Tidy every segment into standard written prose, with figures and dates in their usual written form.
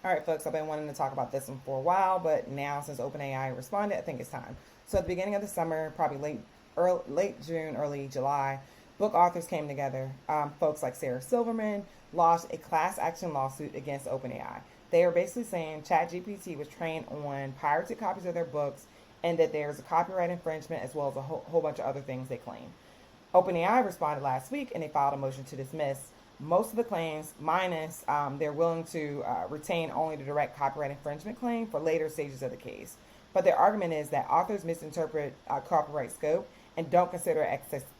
All right, folks, I've been wanting to talk about this one for a while, but now since OpenAI responded, I think it's time. So at the beginning of the summer, probably late June, early July, book authors came together. Folks like Sarah Silverman launched a class action lawsuit against OpenAI. They are basically saying ChatGPT was trained on pirated copies of their books and that there's a copyright infringement as well as a whole bunch of other things they claim. OpenAI responded last week and they filed a motion to dismiss most of the claims, minus they're willing to retain only the direct copyright infringement claim for later stages of the case. But their argument is that authors misinterpret copyright scope and don't consider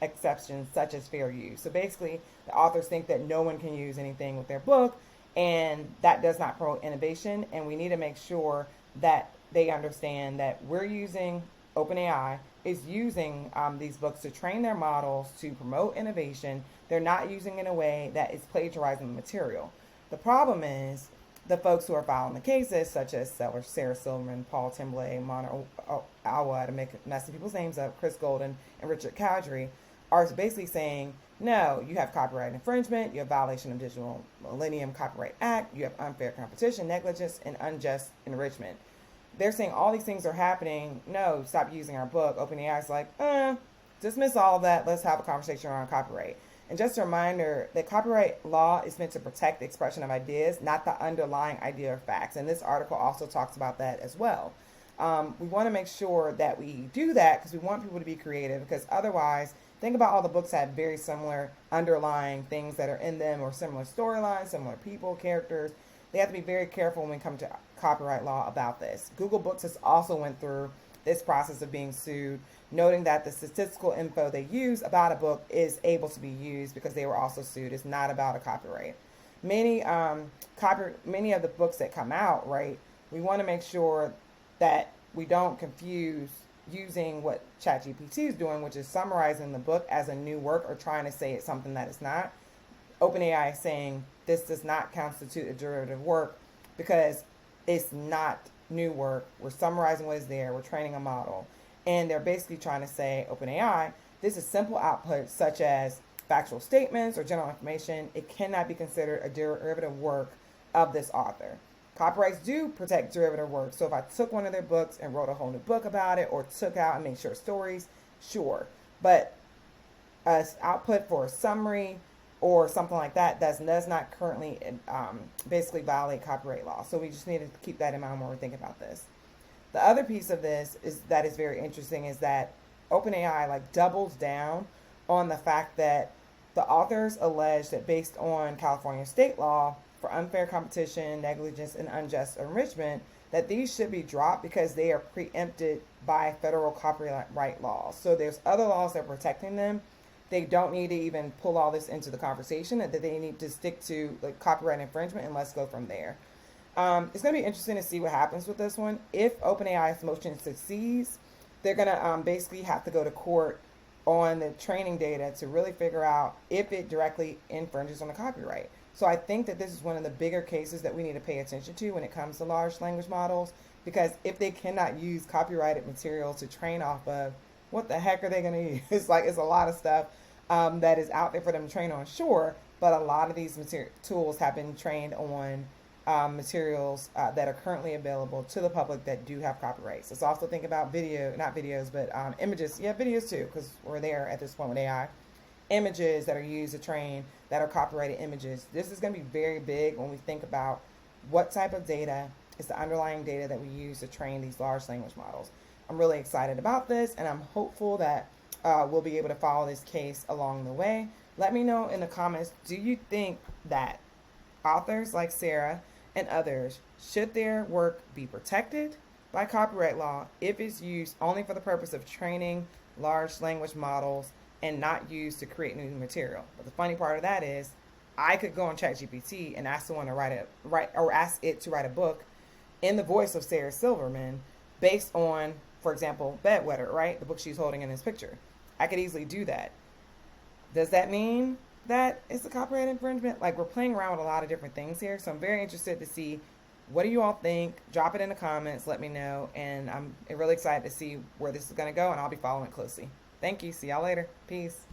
exceptions such as fair use. So basically, the authors think that no one can use anything with their book, and that does not promote innovation. And we need to make sure that they understand that we're using OpenAI is using these books to train their models to promote innovation. They're not using it in a way that is plagiarizing the material. The problem is the folks who are filing the cases, such as Sarah Silverman, Paul Timbley, Mona Awa, to make messing people's names up, Chris Golden, and Richard Cowdery, are basically saying, no, you have copyright infringement, you have violation of Digital Millennium Copyright Act, you have unfair competition, negligence, and unjust enrichment. They're saying all these things are happening. No, stop using our book. OpenAI is like, dismiss all of that. Let's have a conversation around copyright. And just a reminder that copyright law is meant to protect the expression of ideas, not the underlying idea or facts. And this article also talks about that as well. We want to make sure that we do that because we want people to be creative, because otherwise, think about all the books that have very similar underlying things that are in them, or similar storylines, similar people, characters. They have to be very careful when we come to copyright law about this. Google Books has also went through this process of being sued, noting that the statistical info they use about a book is able to be used because they were also sued. It's not about a copyright. Many of the books that come out, right, we want to make sure that we don't confuse using what ChatGPT is doing, which is summarizing the book as a new work or trying to say it's something that it's not. OpenAI is saying this does not constitute a derivative work because it's not new work. We're summarizing what is there. We're training a model. And they're basically trying to say, OpenAI, this is simple output such as factual statements or general information. It cannot be considered a derivative work of this author. Copyrights do protect derivative work. So if I took one of their books and wrote a whole new book about it, or took out and made short stories, sure. But as output for a summary or something like that, does not currently basically violate copyright law. So we just need to keep that in mind when we're thinking about this. The other piece of this is very interesting is that OpenAI like doubles down on the fact that the authors allege that based on California state law for unfair competition, negligence, and unjust enrichment, that these should be dropped because they are preempted by federal copyright laws. So there's other laws that are protecting them. They don't need to even pull all this into the conversation, that they need to stick to like copyright infringement, and let's go from there. It's going to be interesting to see what happens with this one. If OpenAI's motion succeeds, they're going to basically have to go to court on the training data to really figure out if it directly infringes on the copyright. So I think that this is one of the bigger cases that we need to pay attention to when it comes to large language models, because if they cannot use copyrighted material to train off of, what the heck are they going to use? It's a lot of stuff that is out there for them to train on, sure, but a lot of these tools have been trained on materials that are currently available to the public that do have copyrights. Let's also think about not videos, but images. Yeah, videos too, because we're there at this point with AI. Images that are used to train that are copyrighted images. This is going to be very big when we think about what type of data is the underlying data that we use to train these large language models. I'm really excited about this, and I'm hopeful that we'll be able to follow this case along the way. Let me know in the comments, do you think that authors like Sarah and others, should their work be protected by copyright law if it's used only for the purpose of training large language models and not used to create new material? But the funny part of that is, I could go on ChatGPT and ask someone to ask it to write a book in the voice of Sarah Silverman based on, for example, Bedwetter, right? The book she's holding in this picture. I could easily do that. Does that mean that it's a copyright infringement? Like, we're playing around with a lot of different things here. So I'm very interested to see, what do you all think? Drop it in the comments. Let me know. And I'm really excited to see where this is going to go, and I'll be following it closely. Thank you. See y'all later. Peace.